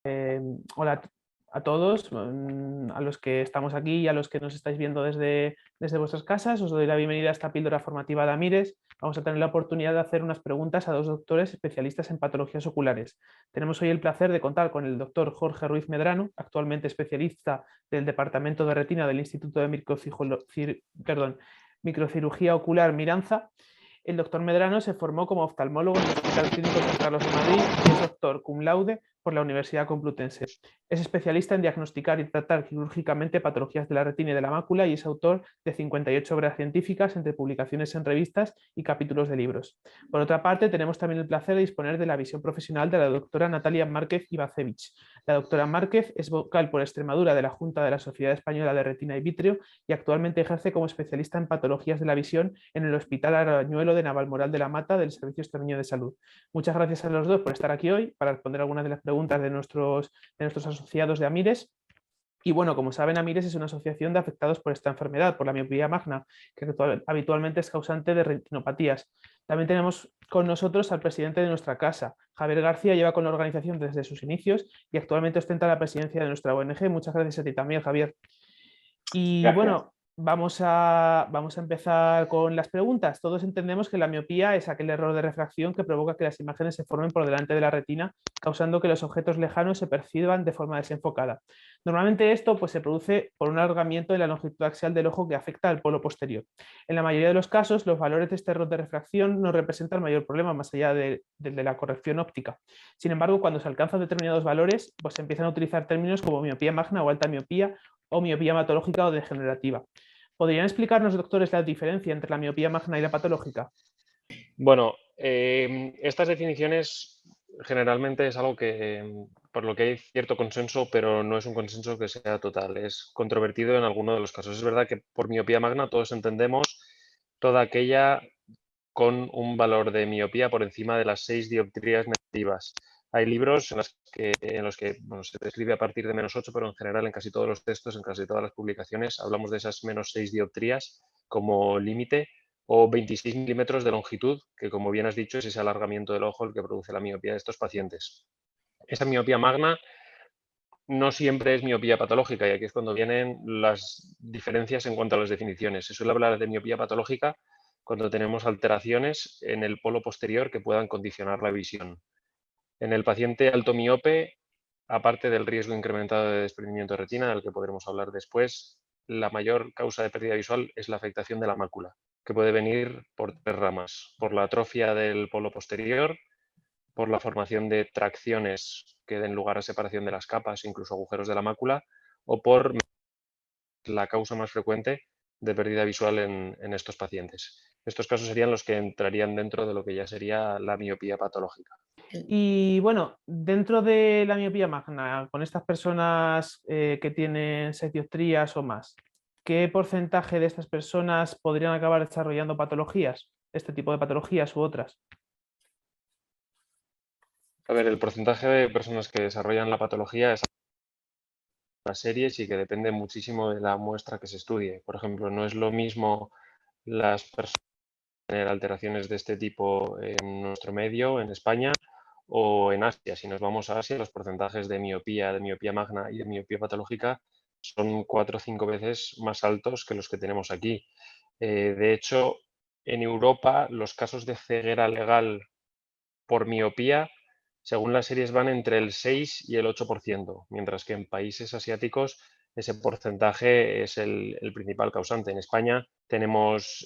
Hola a todos, a los que estamos aquí y a los que nos estáis viendo desde vuestras casas. Os doy la bienvenida a esta píldora formativa de Amires. Vamos a tener la oportunidad de hacer unas preguntas a dos doctores especialistas en patologías oculares. Tenemos hoy el placer de contar con el doctor Jorge Ruiz Medrano, actualmente especialista del Departamento de Retina del Instituto de Microcirugía Ocular Miranza. El doctor Medrano se formó como oftalmólogo en el Hospital Clínico San Carlos de Madrid y es doctor cum laude por la Universidad Complutense. Es especialista en diagnosticar y tratar quirúrgicamente patologías de la retina y de la mácula y es autor de 58 obras científicas entre publicaciones en revistas y capítulos de libros. Por otra parte, tenemos también el placer de disponer de la visión profesional de la doctora Natalia Márquez Ibacevich. La doctora Márquez es vocal por Extremadura de la Junta de la Sociedad Española de Retina y Vítreo y actualmente ejerce como especialista en patologías de la visión en el Hospital Arañuelo de Navalmoral de la Mata del Servicio Extremeño de Salud. Muchas gracias a los dos por estar aquí hoy para responder algunas de las preguntas de nuestros asociados de Amires. Y bueno, como saben, Amires es una asociación de afectados por esta enfermedad, por la miopía magna, que habitualmente es causante de retinopatías. También tenemos con nosotros al presidente de nuestra casa. Javier García lleva con la organización desde sus inicios y actualmente ostenta la presidencia de nuestra ONG. Muchas gracias a ti también, Javier. Y Gracias. bueno, vamos a empezar con las preguntas. Todos entendemos que la miopía es aquel error de refracción que provoca que las imágenes se formen por delante de la retina, causando que los objetos lejanos se perciban de forma desenfocada. Normalmente esto pues, se produce por un alargamiento de la longitud axial del ojo que afecta al polo posterior. En la mayoría de los casos, los valores de este error de refracción no representan mayor problema más allá de la corrección óptica. Sin embargo, cuando se alcanzan determinados valores, pues se empiezan a utilizar términos como miopía magna o alta miopía o miopía patológica o degenerativa. ¿Podrían explicarnos, doctores, la diferencia entre la miopía magna y la patológica? Bueno, estas definiciones generalmente es algo que, por lo que hay cierto consenso, pero no es un consenso que sea total. Es controvertido en alguno de los casos. Es verdad que por miopía magna todos entendemos toda aquella con un valor de miopía por encima de las 6 dioptrías negativas. Hay libros en los que bueno, se describe a partir de -8, pero en general en casi todos los textos, en casi todas las publicaciones, hablamos de esas -6 dioptrías como límite o 26 milímetros de longitud, que como bien has dicho es ese alargamiento del ojo el que produce la miopía de estos pacientes. Esa miopía magna no siempre es miopía patológica y aquí es cuando vienen las diferencias en cuanto a las definiciones. Se suele hablar de miopía patológica cuando tenemos alteraciones en el polo posterior que puedan condicionar la visión. En el paciente alto miope, aparte del riesgo incrementado de desprendimiento de retina, del que podremos hablar después, la mayor causa de pérdida visual es la afectación de la mácula, que puede venir por 3 ramas: por la atrofia del polo posterior, por la formación de tracciones que den lugar a separación de las capas, incluso agujeros de la mácula, o por la causa más frecuente de pérdida visual en estos pacientes. Estos casos serían los que entrarían dentro de lo que ya sería la miopía patológica. Y bueno, dentro de la miopía magna, con estas personas que tienen 6 dioptrías o más, ¿qué porcentaje de estas personas podrían acabar desarrollando patologías? Este tipo de patologías u otras. A ver, el porcentaje de personas que desarrollan la patología es las series y que depende muchísimo de la muestra que se estudie. Por ejemplo, no es lo mismo las personas que tener alteraciones de este tipo en nuestro medio, en España, o en Asia. Si nos vamos a Asia, los porcentajes de miopía magna y de miopía patológica son 4 o 5 veces más altos que los que tenemos aquí. De hecho, en Europa, los casos de ceguera legal por miopía, según las series, van entre el 6 y el 8%, mientras que en países asiáticos ese porcentaje es el principal causante. En España tenemos,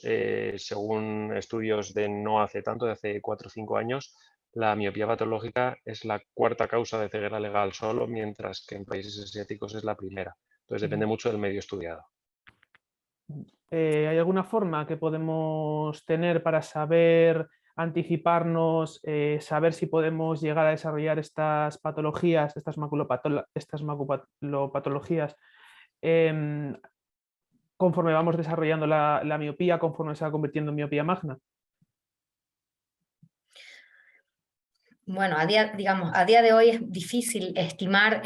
según estudios de no hace tanto, de hace 4 o 5 años, la miopía patológica es la cuarta causa de ceguera legal solo, mientras que en países asiáticos es la primera. Entonces depende mucho del medio estudiado. ¿Hay alguna forma que podemos tener para saber anticiparnos, saber si podemos llegar a desarrollar estas patologías, estas maculopatologías, em, conforme vamos desarrollando la miopía, conforme se va convirtiendo en miopía magna? Bueno, a día de hoy es difícil estimar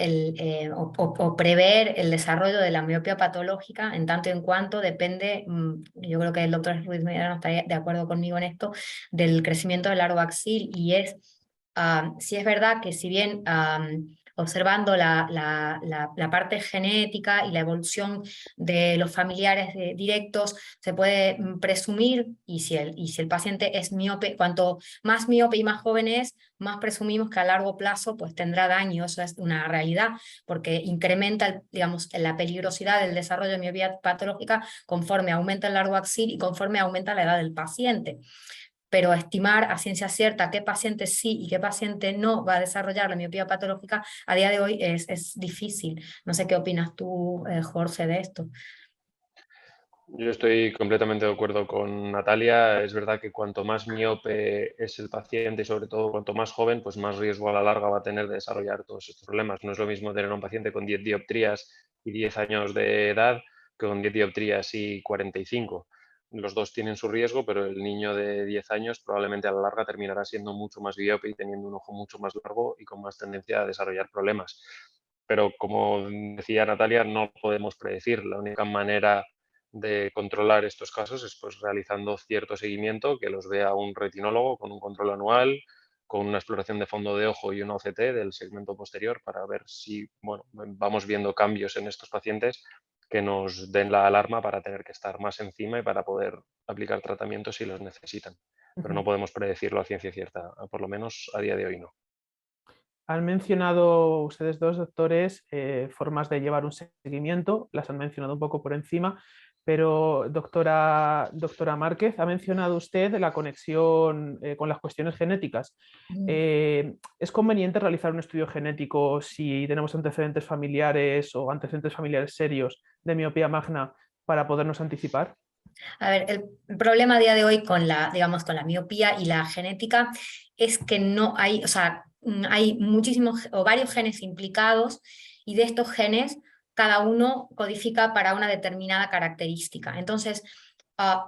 o prever el desarrollo de la miopía patológica, en tanto y en cuanto depende, yo creo que el doctor Ruiz Medrano está de acuerdo conmigo en esto, del crecimiento del aro axil, y sí es verdad que si bien observando la parte genética y la evolución de los familiares directos, se puede presumir, y si el paciente es miope, cuanto más miope y más joven es, más presumimos que a largo plazo pues tendrá daño. Eso es una realidad, porque incrementa, digamos, la peligrosidad del desarrollo de miopía patológica conforme aumenta el largo axil y conforme aumenta la edad del paciente. Pero estimar a ciencia cierta qué paciente sí y qué paciente no va a desarrollar la miopía patológica a día de hoy es difícil. No sé qué opinas tú, Jorge, de esto. Yo estoy completamente de acuerdo con Natalia. Es verdad que cuanto más miope es el paciente y sobre todo cuanto más joven, pues más riesgo a la larga va a tener de desarrollar todos estos problemas. No es lo mismo tener a un paciente con 10 dioptrías y 10 años de edad que con 10 dioptrías y 45. Los dos tienen su riesgo, pero el niño de 10 años probablemente a la larga terminará siendo mucho más miope y teniendo un ojo mucho más largo y con más tendencia a desarrollar problemas. Pero como decía Natalia, no podemos predecir. La única manera de controlar estos casos es pues realizando cierto seguimiento que los vea un retinólogo con un control anual, con una exploración de fondo de ojo y un OCT del segmento posterior para ver si bueno, vamos viendo cambios en estos pacientes que nos den la alarma para tener que estar más encima y para poder aplicar tratamientos si los necesitan. Pero no podemos predecirlo a ciencia cierta, por lo menos a día de hoy no. Han mencionado ustedes dos, doctores, formas de llevar un seguimiento, las han mencionado un poco por encima, pero doctora Márquez, ha mencionado usted la conexión con las cuestiones genéticas. ¿Es conveniente realizar un estudio genético si tenemos antecedentes familiares o antecedentes familiares serios de miopía magna para podernos anticipar? A ver, el problema a día de hoy con digamos, con la miopía y la genética es que no hay, o sea, hay muchísimos o varios genes implicados, y de estos genes cada uno codifica para una determinada característica. Entonces,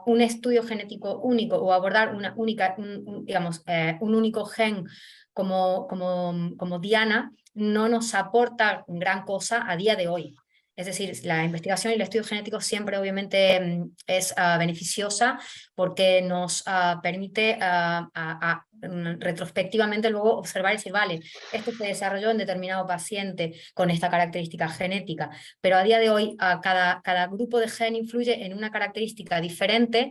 un estudio genético único o abordar una única, digamos, un único gen como diana no nos aporta gran cosa a día de hoy. Es decir, la investigación y el estudio genético siempre obviamente es beneficiosa, porque nos permite retrospectivamente luego observar y decir, vale, esto se desarrolló en determinado paciente con esta característica genética, pero a día de hoy cada grupo de gen influye en una característica diferente,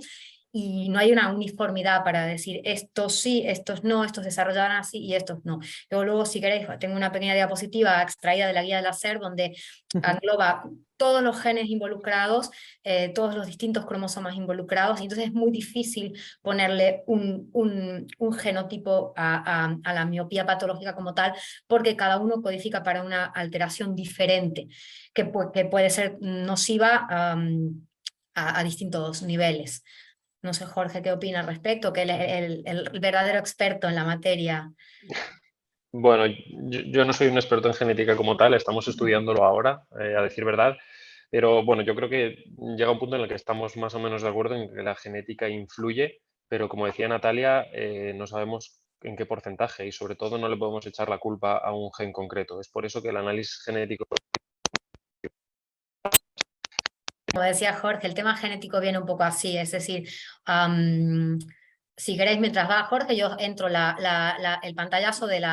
y no hay una uniformidad para decir estos sí, estos no, estos desarrollaban así y estos no. Luego, si queréis, tengo una pequeña diapositiva extraída de la guía del láser donde engloba todos los genes involucrados, todos los distintos cromosomas involucrados, y entonces es muy difícil ponerle un genotipo a la miopía patológica como tal, porque cada uno codifica para una alteración diferente, que puede ser nociva a distintos niveles. No sé, Jorge, ¿qué opina al respecto? Que el verdadero experto en la materia. Bueno, yo no soy un experto en genética como tal, estamos estudiándolo ahora, a decir verdad, pero bueno, yo creo que llega un punto en el que estamos más o menos de acuerdo en que la genética influye, pero como decía Natalia, no sabemos en qué porcentaje y sobre todo no le podemos echar la culpa a un gen concreto. Es por eso que el análisis genético... Como decía Jorge, el tema genético viene un poco así, es decir, si queréis, mientras va Jorge, yo entro el pantallazo del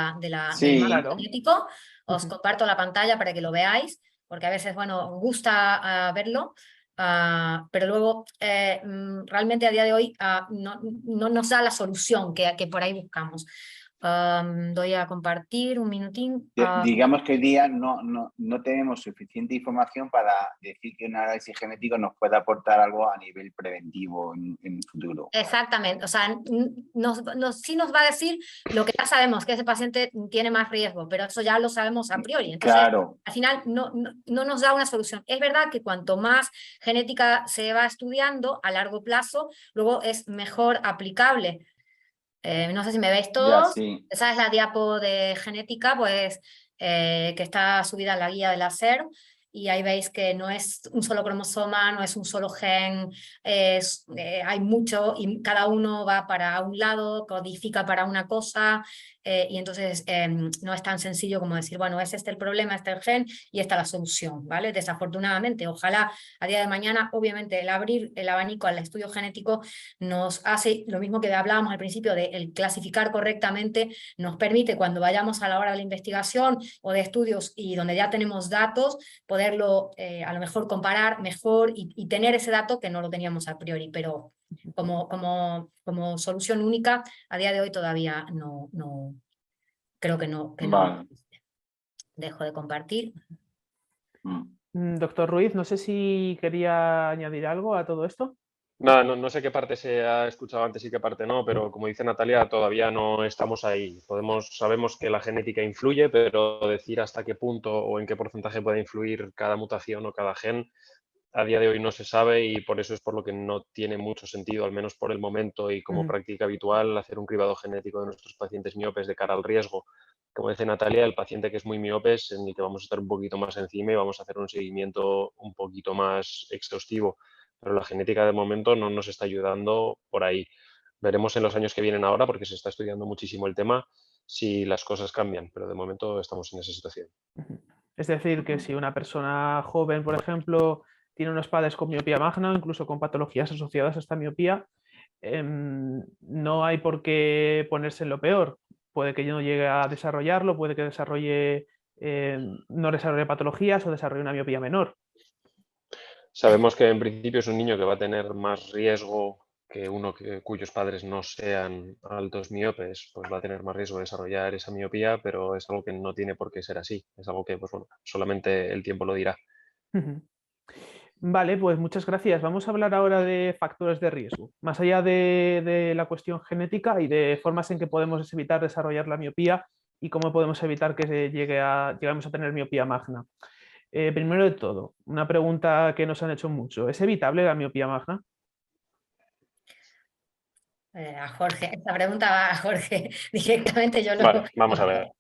Sí, mapa Claro. genético, os Ujú. comparto la pantalla para que lo veáis, porque a veces, bueno, gusta verlo, pero luego realmente a día de hoy no nos da la solución que por ahí buscamos. Doy a compartir un minutín. digamos que hoy día no tenemos suficiente información para decir que un análisis genético nos puede aportar algo a nivel preventivo en futuro. Exactamente, o sea, sí nos va a decir lo que ya sabemos, que ese paciente tiene más riesgo, pero eso ya lo sabemos a priori. Entonces, Claro, al final no nos da una solución. Es verdad que cuanto más genética se va estudiando a largo plazo, luego es mejor aplicable. No sé si me veis ya todos. sí. Esa es la diapo de genética, pues, que está subida en la guía del láser. y ahí veis que no es un solo cromosoma, no es un solo gen, hay mucho y cada uno va para un lado, codifica para una cosa, y entonces no es tan sencillo como decir, bueno, es este el problema, este el gen y esta la solución, ¿vale? Desafortunadamente, ojalá a día de mañana, obviamente el abrir el abanico al estudio genético nos hace lo mismo que hablábamos al principio de el clasificar correctamente, nos permite cuando vayamos a la hora de la investigación o de estudios y donde ya tenemos datos, poderlo a lo mejor comparar mejor y tener ese dato que no lo teníamos a priori, pero como solución única a día de hoy todavía no creo que no. Vale. Dejo de compartir. Doctor Ruiz, no sé si quería añadir algo a todo esto. Nada, no sé qué parte se ha escuchado antes y qué parte no, pero como dice Natalia, todavía no estamos ahí. Sabemos que la genética influye, pero decir hasta qué punto o en qué porcentaje puede influir cada mutación o cada gen, a día de hoy no se sabe y por eso es por lo que no tiene mucho sentido, al menos por el momento y como práctica habitual, hacer un cribado genético de nuestros pacientes miopes de cara al riesgo. Como dice Natalia, el paciente que es muy miope es en el que vamos a estar un poquito más encima y vamos a hacer un seguimiento un poquito más exhaustivo. Pero la genética de momento no nos está ayudando por ahí. Veremos en los años que vienen ahora, porque se está estudiando muchísimo el tema, si las cosas cambian, pero de momento estamos en esa situación. Es decir, que si una persona joven, por ejemplo, tiene unos padres con miopía magna, incluso con patologías asociadas a esta miopía, no hay por qué ponerse en lo peor. Puede que no llegue a desarrollarlo, puede que no desarrolle patologías o desarrolle una miopía menor. Sabemos que en principio es un niño que va a tener más riesgo que uno cuyos padres no sean altos miopes, pues va a tener más riesgo de desarrollar esa miopía, pero es algo que no tiene por qué ser así. Es algo que, pues bueno, solamente el tiempo lo dirá. Vale, pues muchas gracias. Vamos a hablar ahora de factores de riesgo. Más allá de la cuestión genética y de formas en que podemos evitar desarrollar la miopía y cómo podemos evitar que lleguemos a tener miopía magna. Primero de todo, una pregunta que nos han hecho mucho. ¿Es evitable la miopía magna? A Jorge, esta pregunta va a Jorge directamente. Vale, vamos a ver.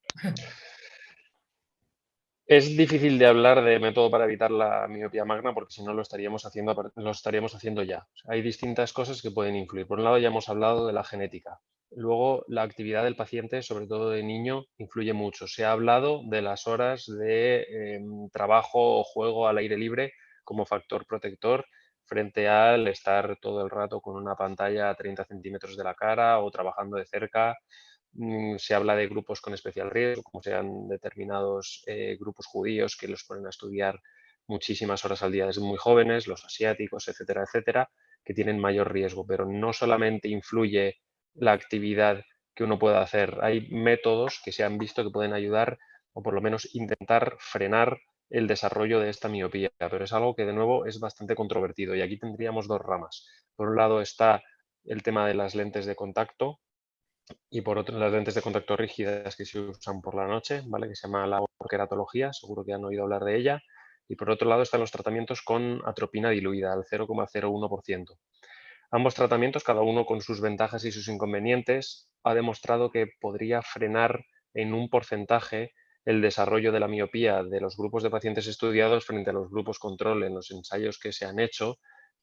Es difícil de hablar de método para evitar la miopía magna porque si no lo estaríamos haciendo ya. O sea, hay distintas cosas que pueden influir. Por un lado ya hemos hablado de la genética. Luego la actividad del paciente, sobre todo de niño, influye mucho. Se ha hablado de las horas de trabajo o juego al aire libre como factor protector frente al estar todo el rato con una pantalla a 30 centímetros de la cara o trabajando de cerca. Se habla de grupos con especial riesgo, como sean determinados grupos judíos que los ponen a estudiar muchísimas horas al día desde muy jóvenes, los asiáticos, etcétera, etcétera, que tienen mayor riesgo. Pero no solamente influye la actividad que uno pueda hacer. Hay métodos que se han visto que pueden ayudar o por lo menos intentar frenar el desarrollo de esta miopía, pero es algo que de nuevo es bastante controvertido y aquí tendríamos dos ramas. Por un lado está el tema de las lentes de contacto, y por otro, las lentes de contacto rígidas que se usan por la noche, ¿vale? Que se llama la queratología, seguro que han oído hablar de ella. Y por otro lado están los tratamientos con atropina diluida al 0,01%. Ambos tratamientos, cada uno con sus ventajas y sus inconvenientes, ha demostrado que podría frenar en un porcentaje el desarrollo de la miopía de los grupos de pacientes estudiados frente a los grupos control en los ensayos que se han hecho,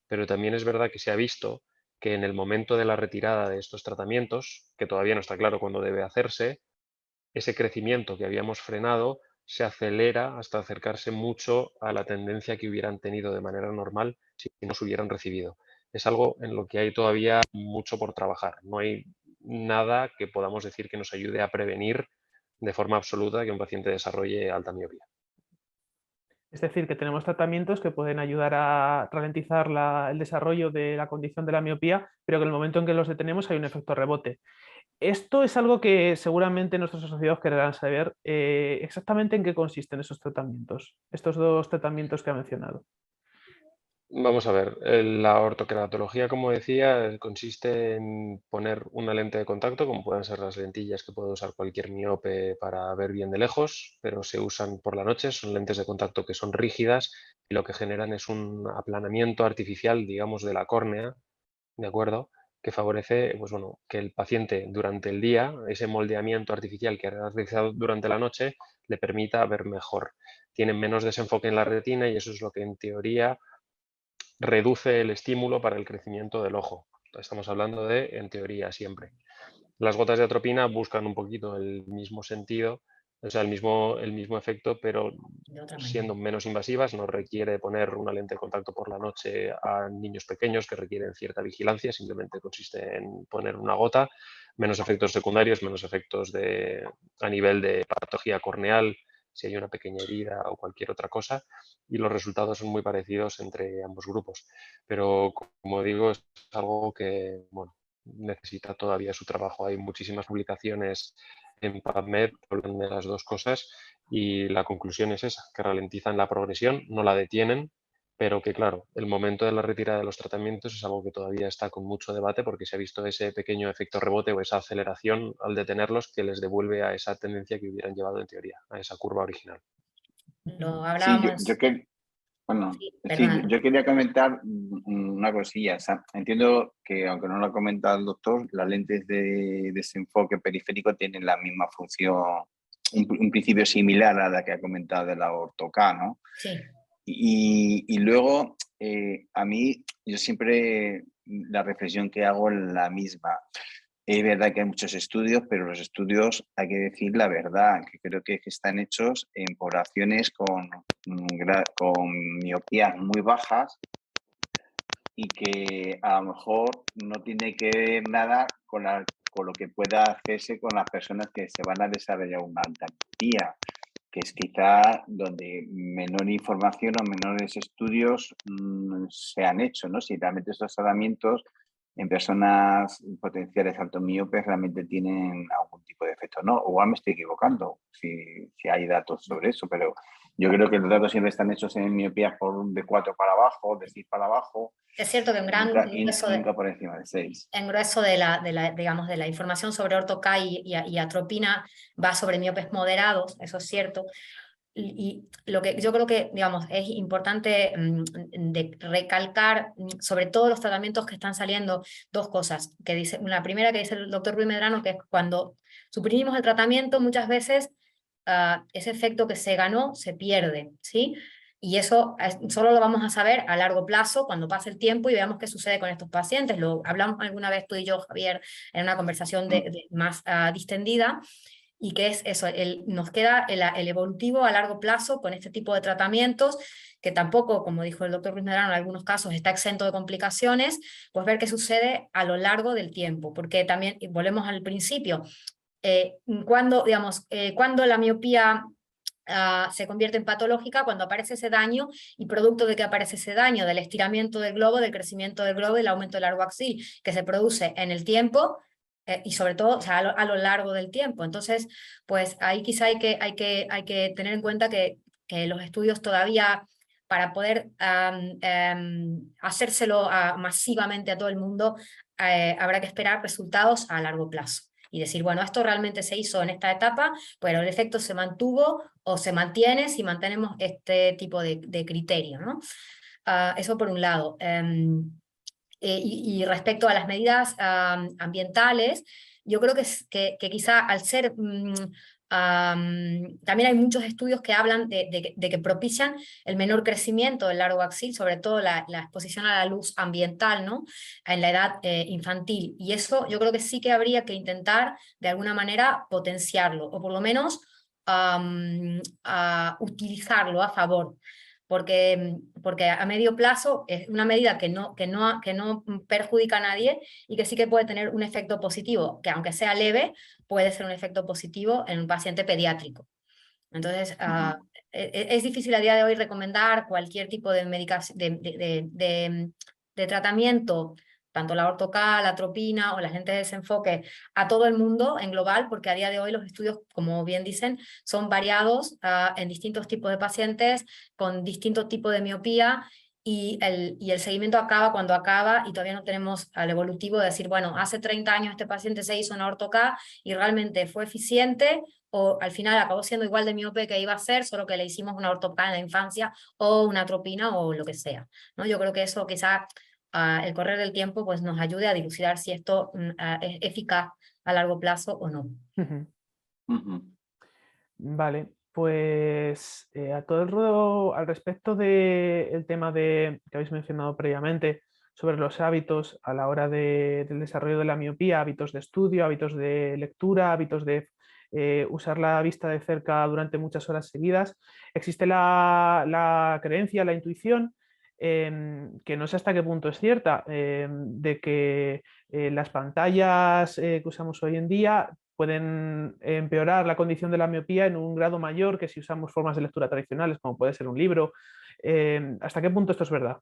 pero también es verdad que se ha visto que en el momento de la retirada de estos tratamientos, que todavía no está claro cuándo debe hacerse, ese crecimiento que habíamos frenado se acelera hasta acercarse mucho a la tendencia que hubieran tenido de manera normal si no se hubieran recibido. Es algo en lo que hay todavía mucho por trabajar. No hay nada que podamos decir que nos ayude a prevenir de forma absoluta que un paciente desarrolle alta miopía. Es decir, que tenemos tratamientos que pueden ayudar a ralentizar el desarrollo de la condición de la miopía, pero que en el momento en que los detenemos hay un efecto rebote. Esto es algo que seguramente nuestros asociados querrán saber exactamente en qué consisten esos tratamientos, estos dos tratamientos que ha mencionado. Vamos a ver, la ortoqueratología, como decía, consiste en poner una lente de contacto, como pueden ser las lentillas que puede usar cualquier miope para ver bien de lejos, pero se usan por la noche, son lentes de contacto que son rígidas y lo que generan es un aplanamiento artificial, digamos, de la córnea, ¿de acuerdo? Que favorece, pues bueno, que el paciente durante el día, ese moldeamiento artificial que ha realizado durante la noche, le permita ver mejor. tienen menos desenfoque en la retina y eso es lo que en teoría reduce el estímulo para el crecimiento del ojo. Estamos hablando de, en teoría, siempre. Las gotas de atropina buscan un poquito el mismo sentido, o sea, el mismo efecto, pero De otra manera. siendo menos invasivas. No requiere poner una lente de contacto por la noche a niños pequeños que requieren cierta vigilancia, simplemente consiste en poner una gota, menos efectos secundarios, menos efectos a nivel de patología corneal, si hay una pequeña herida o cualquier otra cosa, y los resultados son muy parecidos entre ambos grupos. Pero, como digo, es algo que, bueno, necesita todavía su trabajo. Hay muchísimas publicaciones en PubMed hablan de las dos cosas y la conclusión es esa, que ralentizan la progresión, no la detienen, pero que claro, el momento de la retirada de los tratamientos es algo que todavía está con mucho debate porque se ha visto ese pequeño efecto rebote o esa aceleración al detenerlos que les devuelve a esa tendencia que hubieran llevado en teoría, a esa curva original. Lo Sí, hablábamos. bueno, Sí, sí, perdona. yo quería comentar una cosilla. O sea, entiendo que, aunque no lo ha comentado el doctor, las lentes de desenfoque periférico tienen la misma función, un principio similar a la que ha comentado de la orto-K, ¿no? Sí. Y luego, a mí, yo siempre la reflexión que hago es la misma. Es verdad que hay muchos estudios, pero los estudios, hay que decir la verdad, que creo que están hechos en poblaciones con miopías muy bajas y que a lo mejor no tiene que ver nada con lo que pueda hacerse con las personas que se van a desarrollar una alta miopía, que es quizá donde menor información o menores estudios se han hecho, ¿no? Si realmente estos tratamientos en personas potenciales altomiopes realmente tienen algún tipo de efecto, ¿no? O me estoy equivocando, si hay datos sobre eso, pero yo creo que los datos siempre están hechos en miopías de 4 para abajo, de 6 para abajo. Es cierto que Nunca por encima de 6. en grueso digamos, de la información sobre orto-K y atropina va sobre miopes moderados, eso es cierto. Y lo que yo creo que, digamos, es importante de recalcar sobre todos los tratamientos que están saliendo, dos cosas. La primera que dice el doctor Ruiz Medrano, que es cuando suprimimos el tratamiento, muchas veces ese efecto que se ganó se pierde, ¿sí? Y eso solo lo vamos a saber a largo plazo, cuando pase el tiempo y veamos qué sucede con estos pacientes. Lo hablamos alguna vez tú y yo, Javier, en una conversación más distendida. Y que es eso, nos queda el evolutivo a largo plazo con este tipo de tratamientos, que tampoco, como dijo el doctor Ruiz Medrano, en algunos casos está exento de complicaciones, pues ver qué sucede a lo largo del tiempo, porque también, y volvemos al principio, cuando la miopía se convierte en patológica, cuando aparece ese daño, y producto de que aparece ese daño, del estiramiento del globo, del crecimiento del globo y el aumento del largo axil, que se produce en el tiempo, y sobre todo, o sea, a lo largo del tiempo. Entonces, pues ahí quizá hay que tener en cuenta que los estudios todavía, para poder hacérselo masivamente a todo el mundo, habrá que esperar resultados a largo plazo. Y decir, bueno, esto realmente se hizo en esta etapa, pero el efecto se mantuvo o se mantiene si mantenemos este tipo de criterio, ¿no? Eso por un lado. Y respecto a las medidas ambientales, yo creo que quizá al ser... también hay muchos estudios que hablan de que propician el menor crecimiento del largo axil, sobre todo la exposición a la luz ambiental, ¿no? En la edad infantil. Y eso yo creo que sí que habría que intentar de alguna manera potenciarlo, o por lo menos utilizarlo a favor. Porque a medio plazo es una medida que no perjudica a nadie y que sí que puede tener un efecto positivo, que aunque sea leve, puede ser un efecto positivo en un paciente pediátrico. Entonces, es difícil a día de hoy recomendar cualquier tipo de medicación, de tratamiento, tanto la orto-K, la atropina o la lentes de desenfoque, a todo el mundo en global, porque a día de hoy los estudios, como bien dicen, son variados en distintos tipos de pacientes, con distintos tipos de miopía, y el seguimiento acaba cuando acaba, y todavía no tenemos al evolutivo de decir, bueno, hace 30 años este paciente se hizo una orto-K y realmente fue eficiente, o al final acabó siendo igual de miope que iba a ser, solo que le hicimos una orto-K en la infancia, o una atropina, o lo que sea, ¿no? Yo creo que eso quizá el correr del tiempo pues nos ayude a dilucidar si esto es eficaz a largo plazo o no. Vale. Pues a todo el ruedo, al respecto del tema que habéis mencionado previamente, sobre los hábitos a la hora del desarrollo de la miopía, hábitos de estudio, hábitos de lectura, hábitos de usar la vista de cerca durante muchas horas seguidas, existe la creencia, la intuición, que no sé hasta qué punto es cierta, de que las pantallas que usamos hoy en día pueden empeorar la condición de la miopía en un grado mayor que si usamos formas de lectura tradicionales, como puede ser un libro. ¿Hasta qué punto esto es verdad?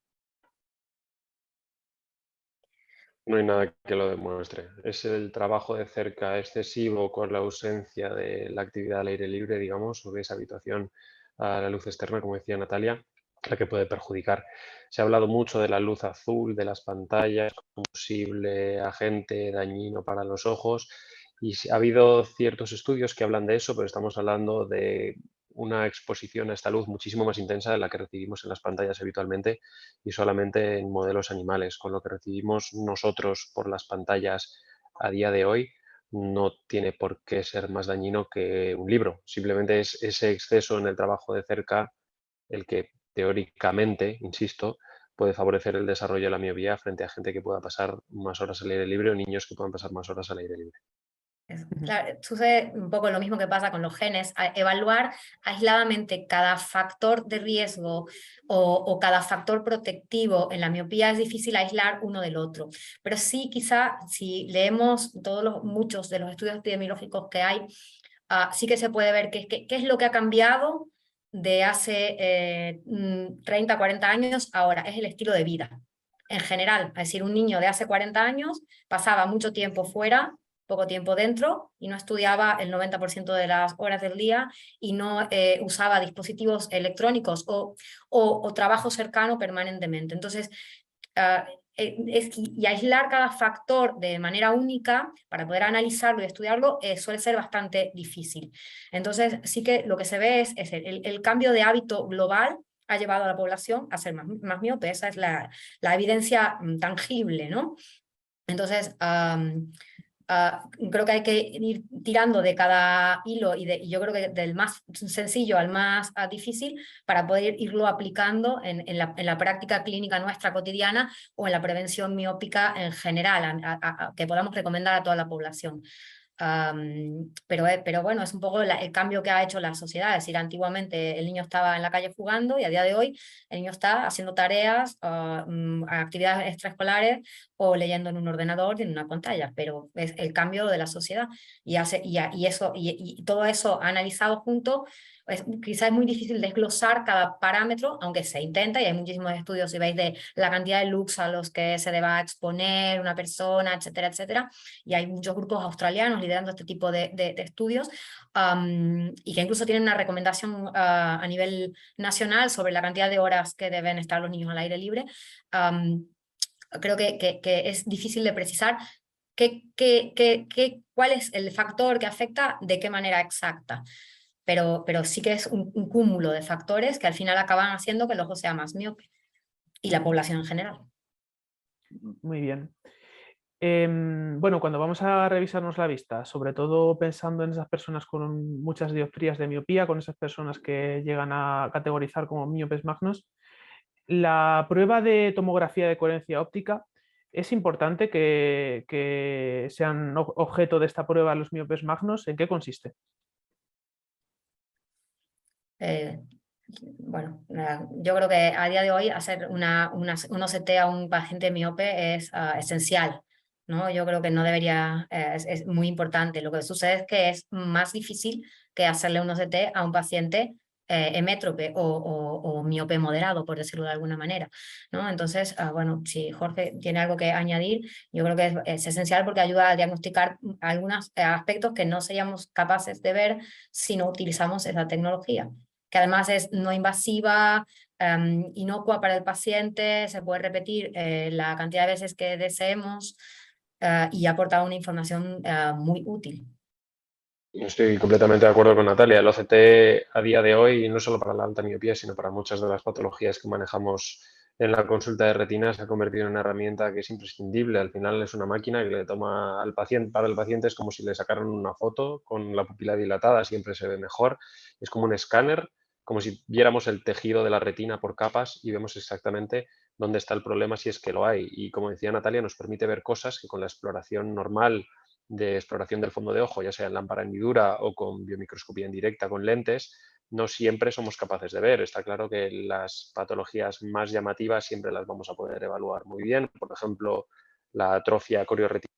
No hay nada que lo demuestre. Es el trabajo de cerca excesivo con la ausencia de la actividad al aire libre, digamos, o de esa habituación a la luz externa, como decía Natalia, la que puede perjudicar. Se ha hablado mucho de la luz azul, de las pantallas, como posible agente dañino para los ojos, y ha habido ciertos estudios que hablan de eso, pero estamos hablando de una exposición a esta luz muchísimo más intensa de la que recibimos en las pantallas habitualmente y solamente en modelos animales. Con lo que recibimos nosotros por las pantallas a día de hoy no tiene por qué ser más dañino que un libro. Simplemente es ese exceso en el trabajo de cerca el que teóricamente, insisto, puede favorecer el desarrollo de la miopía frente a gente que pueda pasar más horas al aire libre o niños que puedan pasar más horas al aire libre. Claro, sucede un poco lo mismo que pasa con los genes, evaluar aisladamente cada factor de riesgo o cada factor protectivo en la miopía es difícil aislar uno del otro, pero sí quizá si leemos muchos de los estudios epidemiológicos que hay, sí que se puede ver qué es lo que ha cambiado de hace 30, 40 años, ahora es el estilo de vida. En general, es decir, un niño de hace 40 años pasaba mucho tiempo fuera, poco tiempo dentro y no estudiaba el 90% de las horas del día y no usaba dispositivos electrónicos o trabajo cercano permanentemente. Entonces, y aislar cada factor de manera única para poder analizarlo y estudiarlo suele ser bastante difícil. Entonces, sí que lo que se ve es el cambio de hábito global ha llevado a la población a ser más miope. Esa es la evidencia tangible, ¿no? Entonces, creo que hay que ir tirando de cada hilo y yo creo que del más sencillo al más difícil para poder irlo aplicando en la práctica clínica nuestra cotidiana o en la prevención miópica en general, que podamos recomendar a toda la población. Pero bueno, es un poco el cambio que ha hecho la sociedad. Es decir, antiguamente el niño estaba en la calle jugando y a día de hoy el niño está haciendo tareas, actividades extraescolares o leyendo en un ordenador y en una pantalla. Pero es el cambio de la sociedad y todo eso analizado junto. Quizás es muy difícil desglosar cada parámetro, aunque se intenta y hay muchísimos estudios, si veis, de la cantidad de lux a los que se deba exponer una persona, etcétera, etcétera. Y hay muchos grupos australianos liderando este tipo de estudios y que incluso tienen una recomendación a nivel nacional sobre la cantidad de horas que deben estar los niños al aire libre. Creo que es difícil de precisar cuál es el factor que afecta de qué manera exacta. Pero sí que es un cúmulo de factores que al final acaban haciendo que el ojo sea más miope y la población en general. Muy bien. Bueno, cuando vamos a revisarnos la vista, sobre todo pensando en esas personas con muchas dioptrías de miopía, con esas personas que llegan a categorizar como miopes magnos, la prueba de tomografía de coherencia óptica, ¿es importante que sean objeto de esta prueba los miopes magnos? ¿En qué consiste? Bueno, yo creo que a día de hoy hacer un OCT a un paciente miope es esencial, ¿no? Yo creo que no debería, es muy importante. Lo que sucede es que es más difícil que hacerle un OCT a un paciente hemétrope o miope moderado, por decirlo de alguna manera, ¿no? Entonces, bueno, si Jorge tiene algo que añadir, yo creo que es esencial porque ayuda a diagnosticar algunos aspectos que no seríamos capaces de ver si no utilizamos esa tecnología, que además es no invasiva, inocua para el paciente, se puede repetir la cantidad de veces que deseemos y aporta una información muy útil. Estoy completamente de acuerdo con Natalia. El OCT a día de hoy, no solo para la alta miopía, sino para muchas de las patologías que manejamos en la consulta de retina se ha convertido en una herramienta que es imprescindible. Al final es una máquina que le toma al paciente, para el paciente es como si le sacaran una foto con la pupila dilatada, siempre se ve mejor. Es como un escáner, como si viéramos el tejido de la retina por capas y vemos exactamente dónde está el problema si es que lo hay. Y como decía Natalia, nos permite ver cosas que con la exploración normal de exploración del fondo de ojo, ya sea en lámpara hendidura o con biomicroscopía indirecta con lentes, no siempre somos capaces de ver. Está claro que las patologías más llamativas siempre las vamos a poder evaluar muy bien. Por ejemplo, la atrofia corioretinal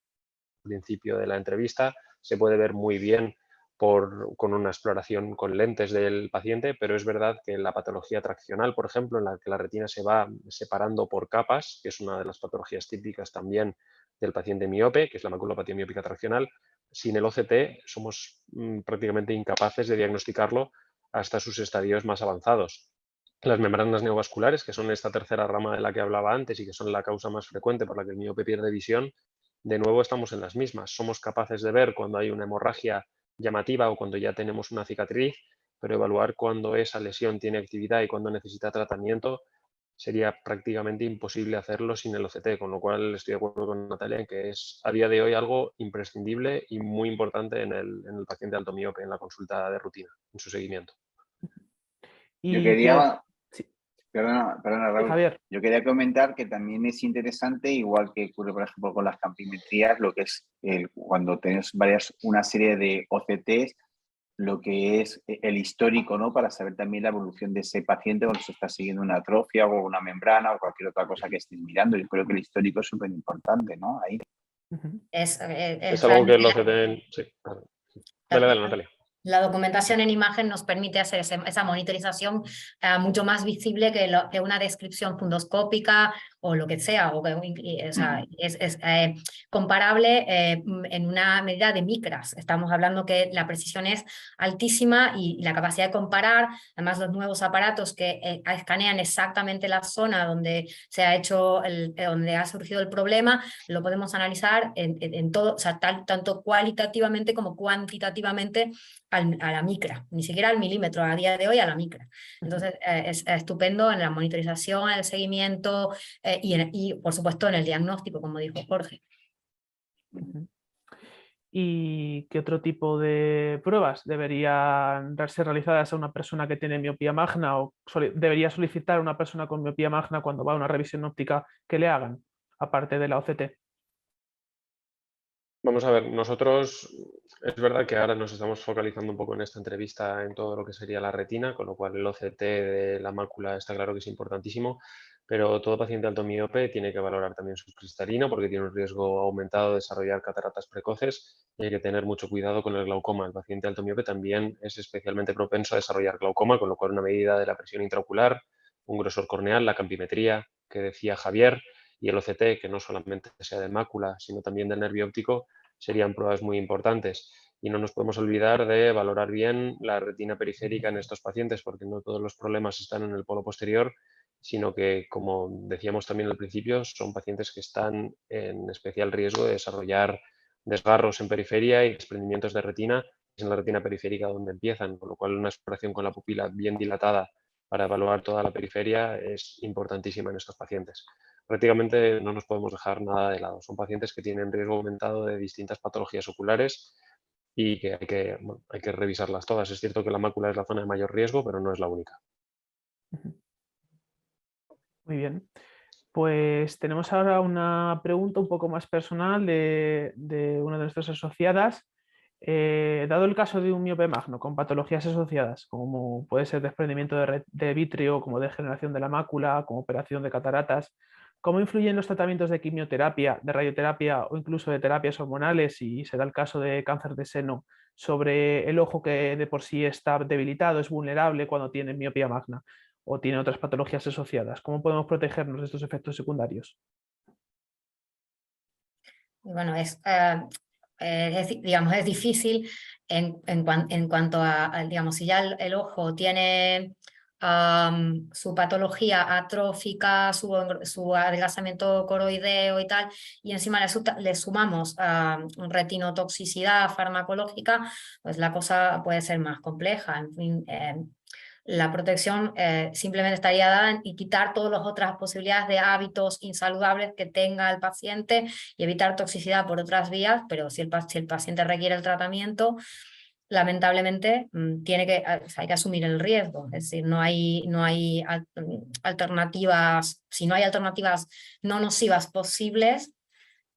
al principio de la entrevista se puede ver muy bien con una exploración con lentes del paciente, pero es verdad que la patología traccional, por ejemplo, en la que la retina se va separando por capas, que es una de las patologías típicas también del paciente miope, que es la maculopatía miópica traccional, sin el OCT somos prácticamente incapaces de diagnosticarlo hasta sus estadios más avanzados. Las membranas neovasculares, que son esta tercera rama de la que hablaba antes y que son la causa más frecuente por la que el miope pierde visión, de nuevo estamos en las mismas. Somos capaces de ver cuando hay una hemorragia llamativa o cuando ya tenemos una cicatriz, pero evaluar cuando esa lesión tiene actividad y cuando necesita tratamiento sería prácticamente imposible hacerlo sin el OCT, con lo cual estoy de acuerdo con Natalia en que es a día de hoy algo imprescindible y muy importante en el paciente alto miope, en la consulta de rutina, en su seguimiento. Yo Y quería, sí, perdona, Raúl, Javier. yo quería comentar que también es interesante, igual que ocurre, por ejemplo, con las campimetrías, lo que es cuando tienes una serie de OCTs, lo que es el histórico, ¿no? Para saber también la evolución de ese paciente cuando se está siguiendo una atrofia o una membrana o cualquier otra cosa que estés mirando. Yo creo que el histórico es súper importante, ¿no? Ahí. Es Es algo que el OCT... Sí, dale, Natalia. La documentación en imagen nos permite hacer esa monitorización mucho más visible que una descripción fundoscópica o lo que sea, o sea, es comparable en una medida de micras. Estamos hablando que la precisión es altísima y la capacidad de comparar, además los nuevos aparatos que escanean exactamente la zona donde se ha hecho, donde ha surgido el problema, lo podemos analizar en todo, o sea, tanto cualitativamente como cuantitativamente a la micra, ni siquiera al milímetro, a día de hoy a la micra. Entonces es estupendo en la monitorización, en el seguimiento y por supuesto en el diagnóstico, como dijo Jorge. ¿Y qué otro tipo de pruebas deberían ser realizadas a una persona que tiene miopía magna o debería solicitar a una persona con miopía magna cuando va a una revisión óptica que le hagan, aparte de la OCT? Vamos a ver, nosotros es verdad que ahora nos estamos focalizando un poco en esta entrevista en todo lo que sería la retina, con lo cual el OCT de la mácula está claro que es importantísimo, pero todo paciente alto miope tiene que valorar también su cristalino porque tiene un riesgo aumentado de desarrollar cataratas precoces y hay que tener mucho cuidado con el glaucoma. El paciente alto miope también es especialmente propenso a desarrollar glaucoma, con lo cual una medida de la presión intraocular, un grosor corneal, la campimetría que decía Javier, y el OCT, que no solamente sea de mácula, sino también del nervio óptico, serían pruebas muy importantes. Y no nos podemos olvidar de valorar bien la retina periférica en estos pacientes, porque no todos los problemas están en el polo posterior, sino que, como decíamos también al principio, son pacientes que están en especial riesgo de desarrollar desgarros en periferia y desprendimientos de retina. Es en la retina periférica donde empiezan, con lo cual una exploración con la pupila bien dilatada para evaluar toda la periferia es importantísima en estos pacientes. Prácticamente no nos podemos dejar nada de lado. Son pacientes que tienen riesgo aumentado de distintas patologías oculares y que hay que revisarlas todas. Es cierto que la mácula es la zona de mayor riesgo, pero no es la única. Muy bien. Pues tenemos ahora una pregunta un poco más personal de una de nuestras asociadas. Dado el caso de un miope magno con patologías asociadas, como puede ser desprendimiento de vitrio, como degeneración de la mácula, como operación de cataratas, ¿cómo influyen los tratamientos de quimioterapia, de radioterapia o incluso de terapias hormonales, si se da el caso de cáncer de seno, sobre el ojo que de por sí está debilitado, es vulnerable cuando tiene miopía magna o tiene otras patologías asociadas? ¿Cómo podemos protegernos de estos efectos secundarios? Bueno, digamos, es difícil en cuanto a, digamos, si ya el ojo tiene su patología atrófica, su adelgazamiento coroideo y tal, y encima le sumamos retinotoxicidad farmacológica, pues la cosa puede ser más compleja. En fin, la protección simplemente estaría dada y quitar todas las otras posibilidades de hábitos insaludables que tenga el paciente y evitar toxicidad por otras vías, pero si el paciente requiere el tratamiento, lamentablemente hay que asumir el riesgo, es decir, no hay alternativas, si no hay alternativas no nocivas posibles,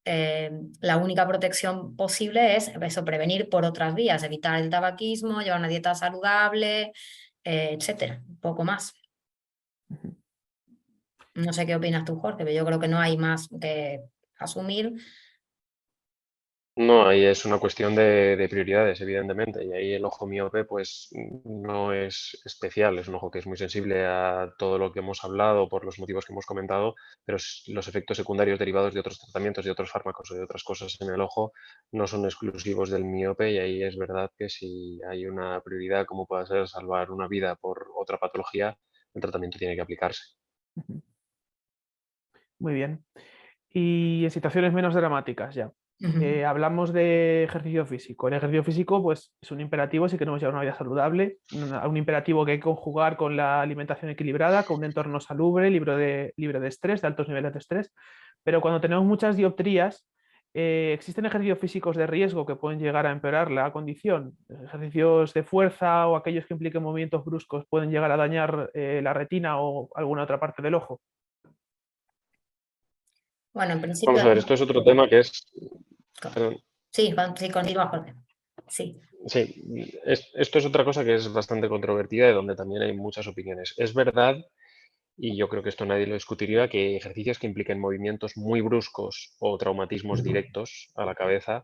la única protección posible es eso, prevenir por otras vías, evitar el tabaquismo, llevar una dieta saludable, etcétera, un poco más. No sé qué opinas tú, Jorge, pero yo creo que no hay más que asumir. No, ahí es una cuestión de prioridades, evidentemente, y ahí el ojo miope pues no es especial, es un ojo que es muy sensible a todo lo que hemos hablado por los motivos que hemos comentado, pero los efectos secundarios derivados de otros tratamientos, de otros fármacos o de otras cosas en el ojo no son exclusivos del miope, y ahí es verdad que si hay una prioridad como pueda ser salvar una vida por otra patología, el tratamiento tiene que aplicarse. Muy bien. Y en situaciones menos dramáticas ya. Ujú. Hablamos de ejercicio físico. El ejercicio físico pues, es un imperativo si queremos llevar una vida saludable, un imperativo que hay que conjugar con la alimentación equilibrada, con un entorno salubre, libre de estrés, de altos niveles de estrés. Pero cuando tenemos muchas dioptrías, existen ejercicios físicos de riesgo que pueden llegar a empeorar la condición. Ejercicios de fuerza o aquellos que impliquen movimientos bruscos pueden llegar a dañar la retina o alguna otra parte del ojo. Bueno, en principio... Vamos a ver, esto es otro tema que es... Perdón. Sí, sí, continúa, Jorge. Sí. Sí, esto es otra cosa que es bastante controvertida y donde también hay muchas opiniones. Es verdad, y yo creo que esto nadie lo discutiría, que ejercicios que impliquen movimientos muy bruscos o traumatismos directos a la cabeza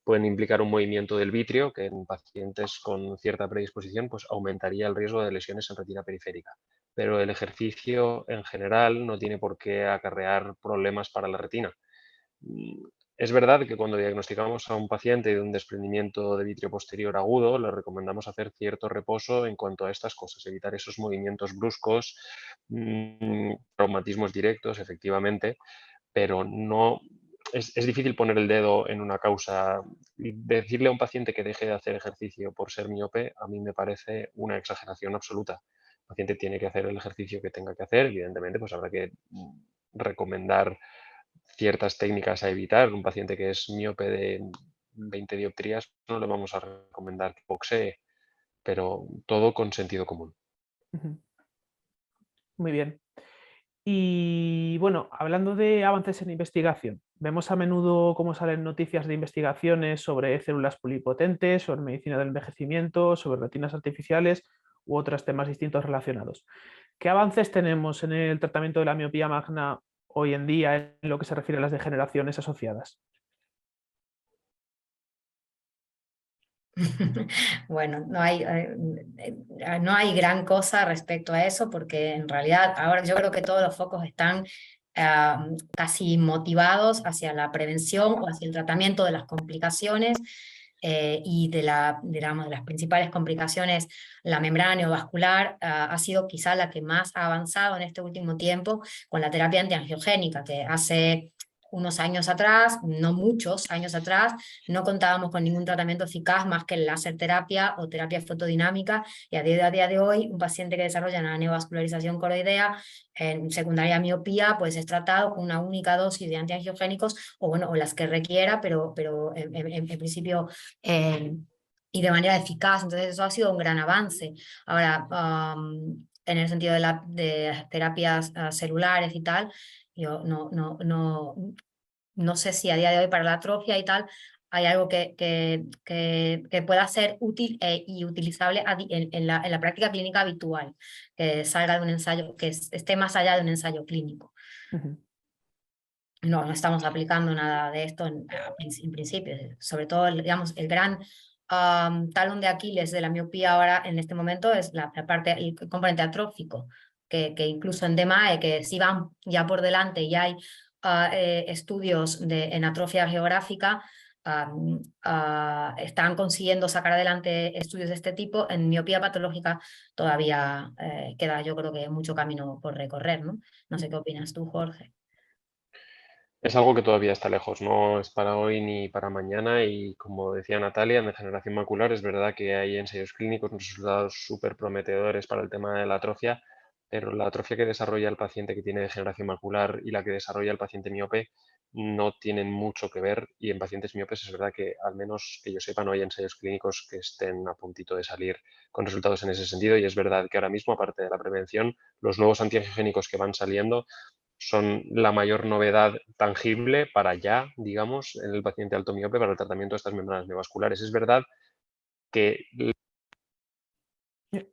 pueden implicar un movimiento del vitrio que en pacientes con cierta predisposición pues aumentaría el riesgo de lesiones en retina periférica. Pero el ejercicio en general no tiene por qué acarrear problemas para la retina. Es verdad que cuando diagnosticamos a un paciente de un desprendimiento de vitrio posterior agudo, le recomendamos hacer cierto reposo en cuanto a estas cosas, evitar esos movimientos bruscos, traumatismos directos, efectivamente, pero no es difícil poner el dedo en una causa. Decirle a un paciente que deje de hacer ejercicio por ser miope, a mí me parece una exageración absoluta. El paciente tiene que hacer el ejercicio que tenga que hacer, evidentemente, pues habrá que recomendar ciertas técnicas a evitar. Un paciente que es miope de 20 dioptrías no le vamos a recomendar que boxee, pero todo con sentido común. Muy bien. Y bueno, hablando de avances en investigación, vemos a menudo cómo salen noticias de investigaciones sobre células pluripotentes, sobre medicina del envejecimiento, sobre retinas artificiales u otros temas distintos relacionados. ¿Qué avances tenemos en el tratamiento de la miopía magna hoy en día en lo que se refiere a las degeneraciones asociadas? Bueno, no hay gran cosa respecto a eso porque en realidad ahora yo creo que todos los focos están casi motivados hacia la prevención o hacia el tratamiento de las complicaciones y digamos, de las principales complicaciones, la membrana neovascular ha sido quizá la que más ha avanzado en este último tiempo con la terapia antiangiogénica, que hace unos años atrás, no muchos años atrás, no contábamos con ningún tratamiento eficaz más que el láser terapia o terapia fotodinámica, y a día de hoy un paciente que desarrolla una neovascularización coroidea en secundaria miopía pues es tratado con una única dosis de antiangiogénicos o, bueno, o las que requiera, pero en principio y de manera eficaz. Entonces eso ha sido un gran avance. Ahora, en el sentido de las terapias celulares y tal, yo no sé si a día de hoy para la atrofia y tal hay algo que pueda ser útil y utilizable en la práctica clínica habitual, que salga de un ensayo, que esté más allá de un ensayo clínico. No estamos aplicando nada de esto en principio, sobre todo, digamos, el gran talón de Aquiles de la miopía ahora en este momento es la parte, el componente atrófico, que incluso en DMAE, que sí van ya por delante y hay estudios en atrofia geográfica, están consiguiendo sacar adelante estudios de este tipo. En miopía patológica todavía queda, yo creo que mucho camino por recorrer, ¿no? No sé qué opinas tú, Jorge. Es algo que todavía está lejos, no es para hoy ni para mañana y como decía Natalia, en degeneración macular es verdad que hay ensayos clínicos, resultados súper prometedores para el tema de la atrofia, pero la atrofia que desarrolla el paciente que tiene degeneración macular y la que desarrolla el paciente miope no tienen mucho que ver y en pacientes miopes es verdad que al menos que yo sepa no hay ensayos clínicos que estén a puntito de salir con resultados en ese sentido y es verdad que ahora mismo aparte de la prevención los nuevos antiangiogénicos que van saliendo son la mayor novedad tangible para ya, digamos, en el paciente alto miope para el tratamiento de estas membranas neovasculares. Es verdad que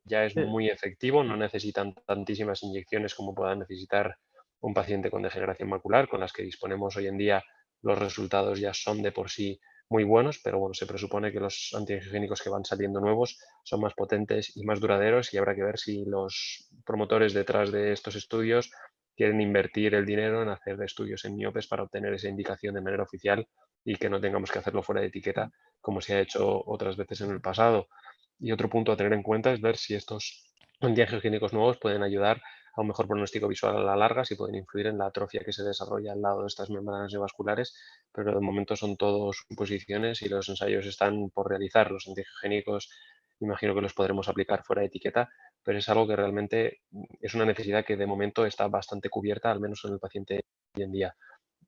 ya es Eh, muy efectivo, no necesitan tantísimas inyecciones como pueda necesitar un paciente con degeneración macular, con las que disponemos hoy en día los resultados ya son de por sí muy buenos, pero bueno, se presupone que los antiangiogénicos que van saliendo nuevos son más potentes y más duraderos y habrá que ver si los promotores detrás de estos estudios quieren invertir el dinero en hacer estudios en miopes para obtener esa indicación de manera oficial y que no tengamos que hacerlo fuera de etiqueta como se ha hecho otras veces en el pasado. Y otro punto a tener en cuenta es ver si estos antiangiogénicos nuevos pueden ayudar a un mejor pronóstico visual a la larga, si pueden influir en la atrofia que se desarrolla al lado de estas membranas neovasculares, pero de momento son todos suposiciones y los ensayos están por realizar. Los antiangiogénicos imagino que los podremos aplicar fuera de etiqueta, pero es algo que realmente es una necesidad que de momento está bastante cubierta, al menos en el paciente hoy en día.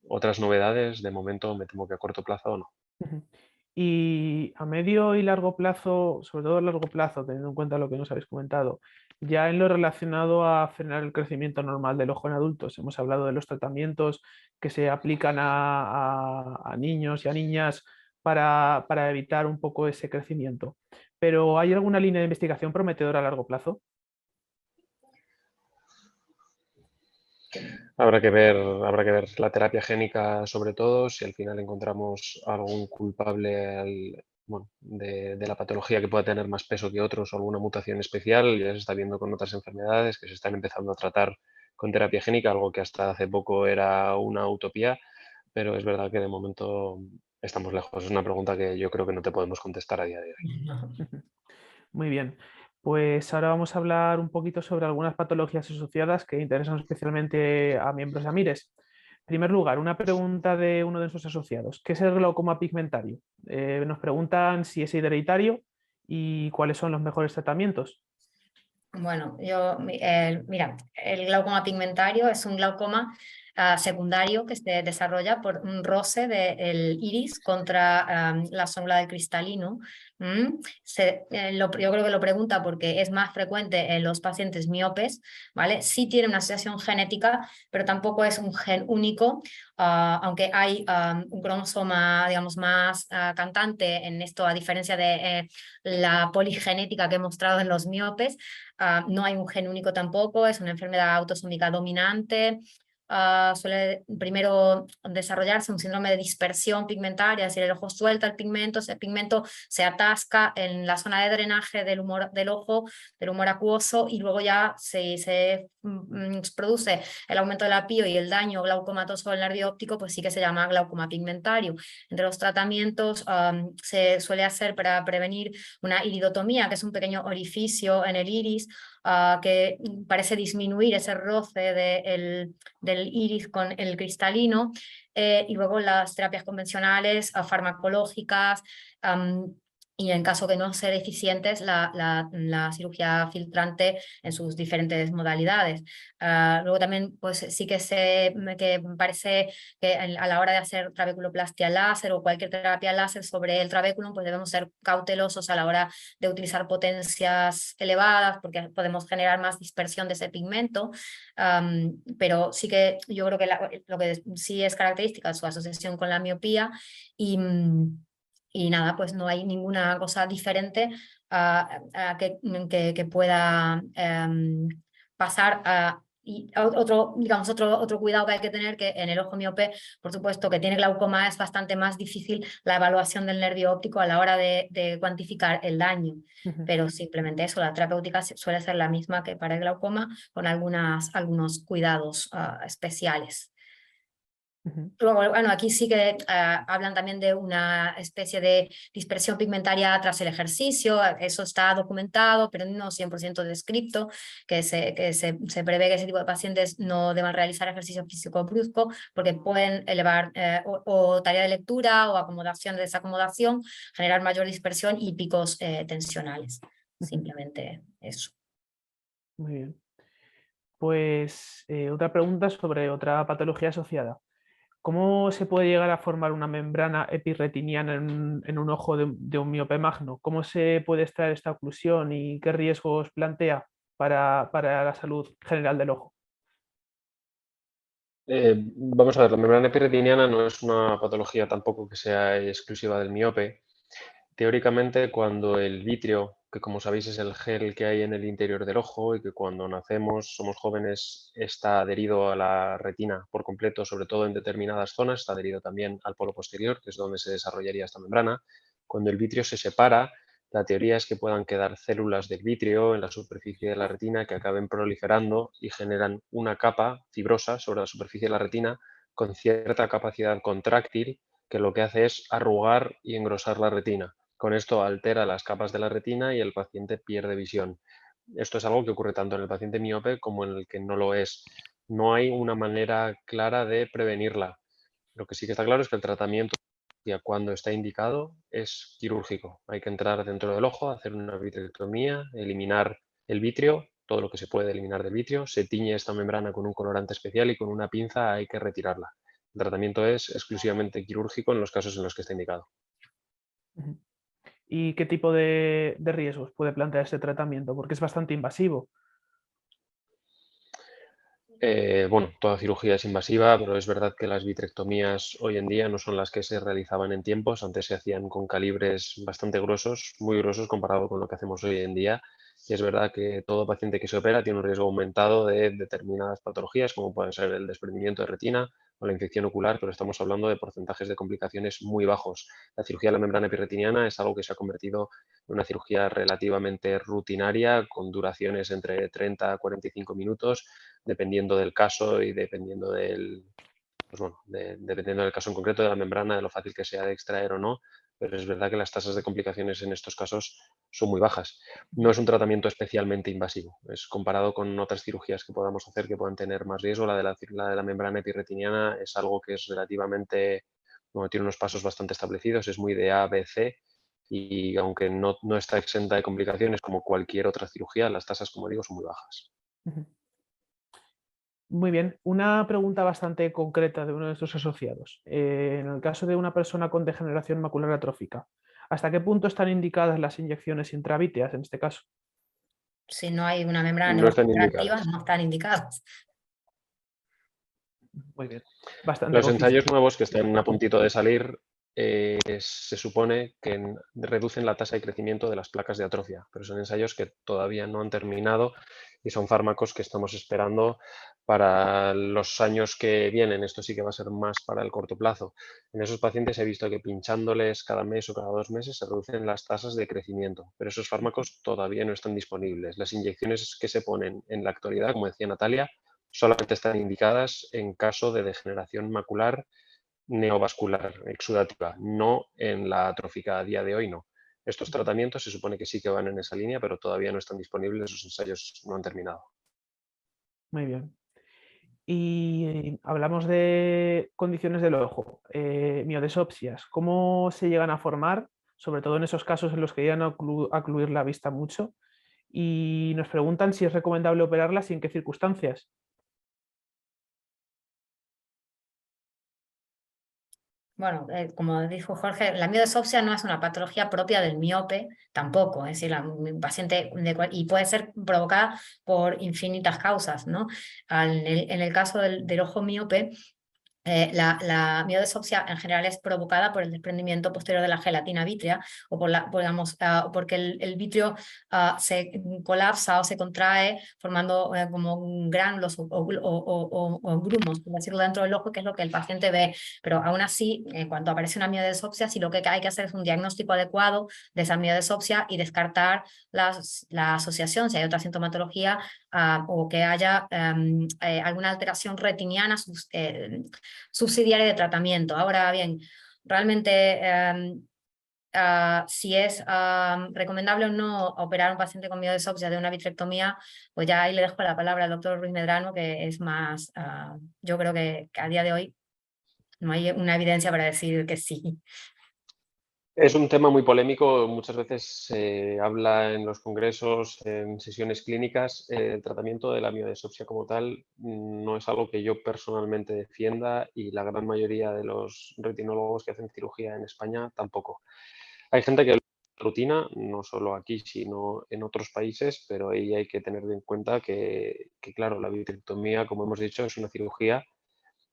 Otras novedades, de momento me temo que a corto plazo no. Ujú. Y a medio y largo plazo, sobre todo a largo plazo, teniendo en cuenta lo que nos habéis comentado, ya en lo relacionado a frenar el crecimiento normal del ojo en adultos, hemos hablado de los tratamientos que se aplican a niños y a niñas para evitar un poco ese crecimiento. Pero ¿hay alguna línea de investigación prometedora a largo plazo? Habrá que ver la terapia génica sobre todo, si al final encontramos algún culpable bueno, de la patología que pueda tener más peso que otros o alguna mutación especial, ya se está viendo con otras enfermedades que se están empezando a tratar con terapia génica, algo que hasta hace poco era una utopía, pero es verdad que de momento estamos lejos. Es una pregunta que yo creo que no te podemos contestar a día de hoy. Ujú. Muy bien. Pues ahora vamos a hablar un poquito sobre algunas patologías asociadas que interesan especialmente a miembros de Amires. En primer lugar, una pregunta de uno de nuestros asociados. ¿Qué es el glaucoma pigmentario? Nos preguntan si es hereditario y cuáles son los mejores tratamientos. Bueno, mira, el glaucoma pigmentario es un glaucoma secundario que se desarrolla por un roce del iris contra la zónula del cristalino. Yo creo que lo pregunta porque es más frecuente en los pacientes miopes, ¿vale? Sí tiene una asociación genética, pero tampoco es un gen único, aunque hay un cromosoma, digamos, más cantante en esto, a diferencia de la poligenética que he mostrado en los miopes. No hay un gen único tampoco, es una enfermedad autosómica dominante. Suele primero desarrollarse un síndrome de dispersión pigmentaria, es decir, el ojo suelta el pigmento, ese pigmento se atasca en la zona de drenaje del ojo, del humor acuoso, y luego ya se produce el aumento de la pío y el daño glaucomatoso del nervio óptico, pues sí que se llama glaucoma pigmentario. Entre los tratamientos se suele hacer para prevenir una iridotomía, que es un pequeño orificio en el iris que parece disminuir ese roce del iris con el cristalino, y luego las terapias convencionales, farmacológicas, y en caso de no ser eficientes, la cirugía filtrante en sus diferentes modalidades. Luego también pues sí que parece que a la hora de hacer trabeculoplastia láser o cualquier terapia láser sobre el trabéculum, pues debemos ser cautelosos a la hora de utilizar potencias elevadas porque podemos generar más dispersión de ese pigmento, pero sí que yo creo que lo que sí es característica es su asociación con la miopía y nada, pues no hay ninguna cosa diferente que pueda pasar a... Y digamos, otro cuidado que hay que tener, que en el ojo miope, por supuesto, que tiene glaucoma, es bastante más difícil la evaluación del nervio óptico a la hora de cuantificar el daño. Ujú. Pero simplemente eso, la terapéutica suele ser la misma que para el glaucoma, con algunos cuidados especiales. Luego, bueno, aquí sí que hablan también de una especie de dispersión pigmentaria tras el ejercicio, eso está documentado, pero no 100% descrito, que se prevé que ese tipo de pacientes no deban realizar ejercicio físico brusco porque pueden elevar o tarea de lectura o acomodación de desacomodación, generar mayor dispersión y picos tensionales. Simplemente eso. Muy bien. Pues otra pregunta sobre otra patología asociada. ¿Cómo se puede llegar a formar una membrana epirretiniana en un ojo de un miope magno? ¿Cómo se puede extraer esta oclusión y qué riesgos plantea para la salud general del ojo? Vamos a ver, la membrana epirretiniana no es una patología tampoco que sea exclusiva del miope. Teóricamente, cuando el vitrio, que como sabéis es el gel que hay en el interior del ojo y que cuando nacemos, somos jóvenes, está adherido a la retina por completo, sobre todo en determinadas zonas, está adherido también al polo posterior, que es donde se desarrollaría esta membrana. Cuando el vitrio se separa, la teoría es que puedan quedar células del vitrio en la superficie de la retina que acaben proliferando y generan una capa fibrosa sobre la superficie de la retina con cierta capacidad contráctil que lo que hace es arrugar y engrosar la retina. Con esto altera las capas de la retina y el paciente pierde visión. Esto es algo que ocurre tanto en el paciente miope como en el que no lo es. No hay una manera clara de prevenirla. Lo que sí que está claro es que el tratamiento, cuando está indicado, es quirúrgico. Hay que entrar dentro del ojo, hacer una vitrectomía, eliminar el vitrio, todo lo que se puede eliminar del vitrio, se tiñe esta membrana con un colorante especial y con una pinza hay que retirarla. El tratamiento es exclusivamente quirúrgico en los casos en los que está indicado. ¿Y qué tipo de riesgos puede plantear este tratamiento? Porque es bastante invasivo. Bueno, toda cirugía es invasiva, pero es verdad que las vitrectomías hoy en día no son las que se realizaban en tiempos. Antes se hacían con calibres bastante gruesos, muy gruesos comparado con lo que hacemos hoy en día. Y es verdad que todo paciente que se opera tiene un riesgo aumentado de determinadas patologías, como pueden ser el desprendimiento de retina o la infección ocular, pero estamos hablando de porcentajes de complicaciones muy bajos. La cirugía de la membrana epirretiniana es algo que se ha convertido en una cirugía relativamente rutinaria, con duraciones entre 30 a 45 minutos, dependiendo del caso y dependiendo pues bueno, dependiendo del caso en concreto de la membrana, de lo fácil que sea de extraer o no, pero es verdad que las tasas de complicaciones en estos casos son muy bajas. No es un tratamiento especialmente invasivo, es comparado con otras cirugías que podamos hacer que puedan tener más riesgo. La de la membrana epirretiniana es algo que es relativamente, bueno, tiene unos pasos bastante establecidos, es muy de A, B, C, y aunque no está exenta de complicaciones como cualquier otra cirugía, las tasas, como digo, son muy bajas. Muy bien, una pregunta bastante concreta de uno de estos asociados. En el caso de una persona con degeneración macular atrófica, ¿hasta qué punto están indicadas las inyecciones intravítreas en este caso? Si no hay una membrana No están neurodegenerativa, indicadas. no están indicadas. Muy bien, bastante Los conciso. ensayos nuevos que están a puntito de salir se supone que reducen la tasa de crecimiento de las placas de atrofia, pero son ensayos que todavía no han terminado y son fármacos que estamos esperando para los años que vienen. Esto sí que va a ser más para el corto plazo. En esos pacientes he visto que pinchándoles cada mes o cada 2 meses se reducen las tasas de crecimiento, pero esos fármacos todavía no están disponibles. Las inyecciones que se ponen en la actualidad, como decía Natalia, solamente están indicadas en caso de degeneración macular neovascular exudativa, no en la atrófica a día de hoy, no. Estos tratamientos se supone que sí que van en esa línea, pero todavía no están disponibles, los ensayos no han terminado. Muy bien. Y hablamos de condiciones del ojo, miodesopsias. ¿Cómo se llegan a formar? Sobre todo en esos casos en los que llegan a ocluir la vista mucho. Y nos preguntan si es recomendable operarlas y en qué circunstancias. Bueno, como dijo Jorge, la miodesopsia no es una patología propia del miope tampoco, es decir, un paciente y puede ser provocada por infinitas causas, ¿no? En el caso del ojo miope, la miodesopsia en general es provocada por el desprendimiento posterior de la gelatina vítrea o digamos, porque el vitrio se colapsa o se contrae formando como gránulos o grumos, por decirlo, dentro del ojo, que es lo que el paciente ve. Pero aún así, en cuanto aparece una miodesopsia, sí lo que hay que hacer es un diagnóstico adecuado de esa miodesopsia y descartar la asociación, si hay otra sintomatología, o que haya alguna alteración retiniana subsidiaria de tratamiento. Ahora bien, realmente si es recomendable o no operar a un paciente con miodesopsia de una vitrectomía, pues ya ahí le dejo la palabra al doctor Ruiz Medrano, que es más, yo creo que a día de hoy no hay una evidencia para decir que sí. Es un tema muy polémico, muchas veces se habla en los congresos, en sesiones clínicas. El tratamiento de la miodesopsia como tal no es algo que yo personalmente defienda y la gran mayoría de los retinólogos que hacen cirugía en España tampoco. Hay gente que lo hace rutina, no solo aquí, sino en otros países, pero ahí hay que tener en cuenta que claro, la vitrectomía, como hemos dicho, es una cirugía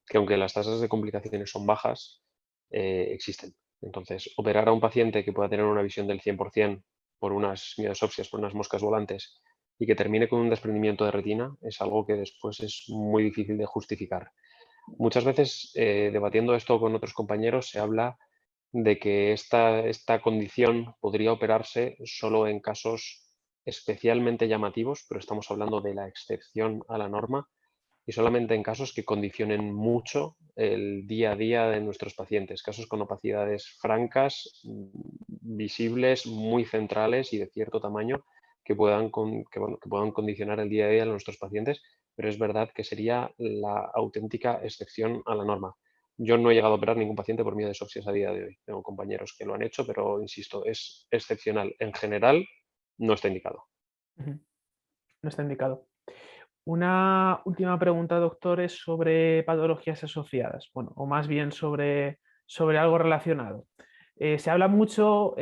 que aunque las tasas de complicaciones son bajas, existen. Entonces, operar a un paciente que pueda tener una visión del 100% por unas miodesopsias, por unas moscas volantes, y que termine con un desprendimiento de retina, es algo que después es muy difícil de justificar. Muchas veces, debatiendo esto con otros compañeros, se habla de que esta condición podría operarse solo en casos especialmente llamativos, pero estamos hablando de la excepción a la norma, y solamente en casos que condicionen mucho el día a día de nuestros pacientes, casos con opacidades francas, visibles, muy centrales y de cierto tamaño que puedan condicionar el día a día de nuestros pacientes, pero es verdad que sería la auténtica excepción a la norma. Yo no he llegado a operar ningún paciente por miodesopsias a día de hoy. Tengo compañeros que lo han hecho, pero insisto, es excepcional. En general, no está indicado. No está indicado. Una última pregunta, doctor, es sobre patologías asociadas, bueno, o más bien sobre algo relacionado. Se habla mucho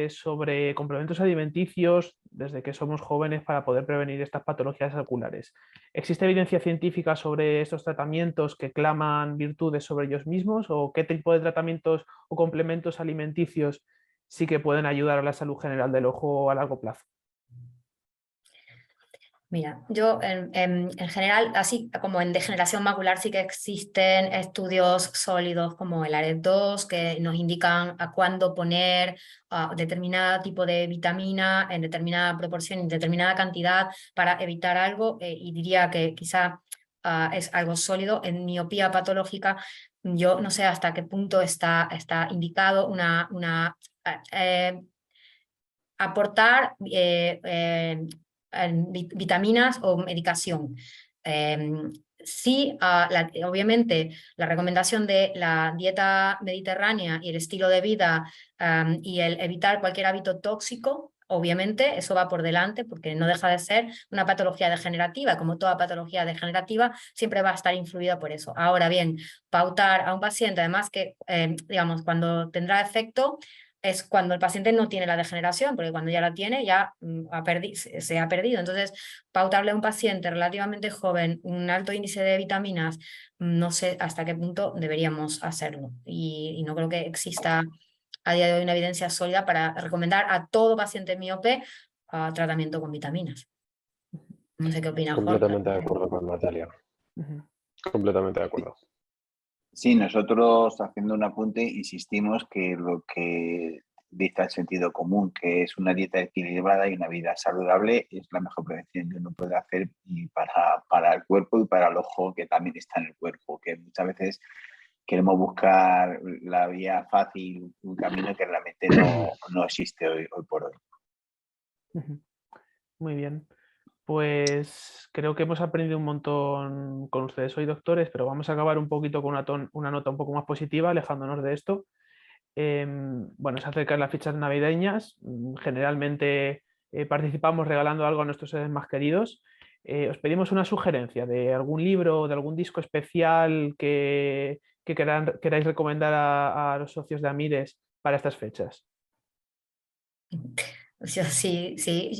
sobre complementos alimenticios desde que somos jóvenes para poder prevenir estas patologías oculares. ¿Existe evidencia científica sobre estos tratamientos que claman virtudes sobre ellos mismos o qué tipo de tratamientos o complementos alimenticios sí que pueden ayudar a la salud general del ojo a largo plazo? Mira, yo en general, así como en degeneración macular, sí que existen estudios sólidos como el ARED2 que nos indican a cuándo poner determinado tipo de vitamina en determinada proporción, en determinada cantidad para evitar algo, y diría que quizá es algo sólido. En miopía patológica, yo no sé hasta qué punto está indicado aportar vitaminas o medicación. Sí, obviamente la recomendación de la dieta mediterránea y el estilo de vida y el evitar cualquier hábito tóxico, obviamente eso va por delante porque no deja de ser una patología degenerativa. Como toda patología degenerativa, siempre va a estar influida por eso. Ahora bien, pautar a un paciente, además que, digamos, cuando tendrá efecto, es cuando el paciente no tiene la degeneración, porque cuando ya la tiene ya se ha perdido. Entonces, pautarle a un paciente relativamente joven un alto índice de vitaminas, no sé hasta qué punto deberíamos hacerlo. Y no creo que exista a día de hoy una evidencia sólida para recomendar a todo paciente miope tratamiento con vitaminas. No sé qué opina Jorge. Completamente de acuerdo con Natalia. Completamente de acuerdo. Sí, nosotros haciendo un apunte insistimos que lo que dice el sentido común, que es una dieta equilibrada y una vida saludable, es la mejor prevención que uno puede hacer y para el cuerpo y para el ojo que también está en el cuerpo, que muchas veces queremos buscar la vía fácil, un camino que realmente no existe hoy por hoy. Muy bien. Pues creo que hemos aprendido un montón con ustedes hoy, doctores, pero vamos a acabar un poquito con una nota un poco más positiva, alejándonos de esto. Bueno, se acercan las fichas navideñas. Generalmente participamos regalando algo a nuestros seres más queridos. Os pedimos una sugerencia de algún libro o de algún disco especial que queráis recomendar a los socios de Amires para estas fechas. Sí,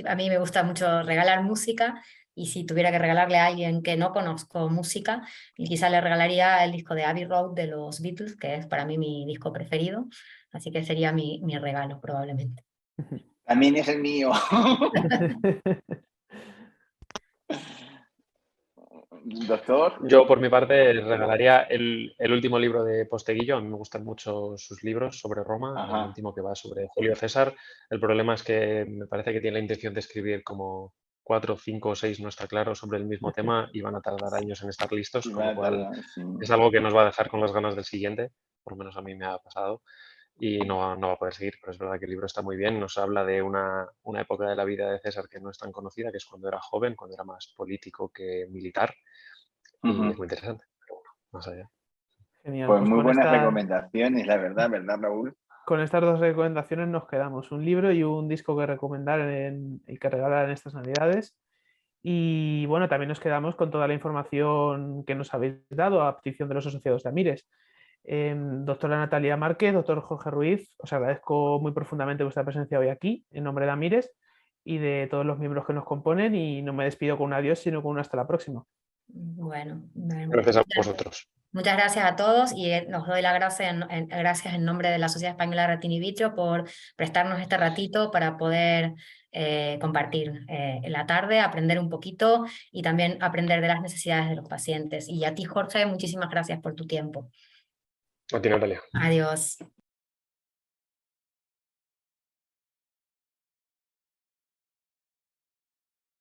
a mí me gusta mucho regalar música, y si tuviera que regalarle a alguien que no conozco música, quizá le regalaría el disco de Abbey Road de los Beatles, que es para mí mi disco preferido, así que sería mi regalo probablemente. También es el mío. Doctor. Yo, por mi parte, regalaría el último libro de Posteguillo. A mí me gustan mucho sus libros sobre Roma. Ajá. El último que va sobre Julio César. El problema es que me parece que tiene la intención de escribir como 4, 5 o 6 no está claro sobre el mismo tema y van a tardar años en estar listos, Y con va lo a cual tardar, sí. es algo que nos va a dejar con las ganas del siguiente, por lo menos a mí me ha pasado, y no va a poder seguir, pero es verdad que el libro está muy bien, nos habla de una época de la vida de César que no es tan conocida, que es cuando era joven, cuando era más político que militar, y es muy interesante, pero bueno, más allá. Genial, Pues pues muy buenas recomendaciones, la verdad, ¿verdad, Raúl? con estas 2 recomendaciones nos quedamos, un libro y un disco que recomendar y que regalar en estas Navidades. Y bueno, también nos quedamos con toda la información que nos habéis dado a petición de los asociados de Amires. Doctora Natalia Márquez, doctor Jorge Ruiz, os agradezco muy profundamente vuestra presencia hoy aquí, en nombre de Amires y de todos los miembros que nos componen, y no me despido con un adiós, sino con un hasta la próxima. Bueno, Gracias a vosotros. muchas gracias a todos y nos doy las gracias en nombre de la Sociedad Española de Retina y Vitrio por prestarnos este ratito para poder compartir en la tarde, aprender un poquito y también aprender de las necesidades de los pacientes. Y a ti, Jorge, muchísimas gracias por tu tiempo. A ti, Natalia. Adiós.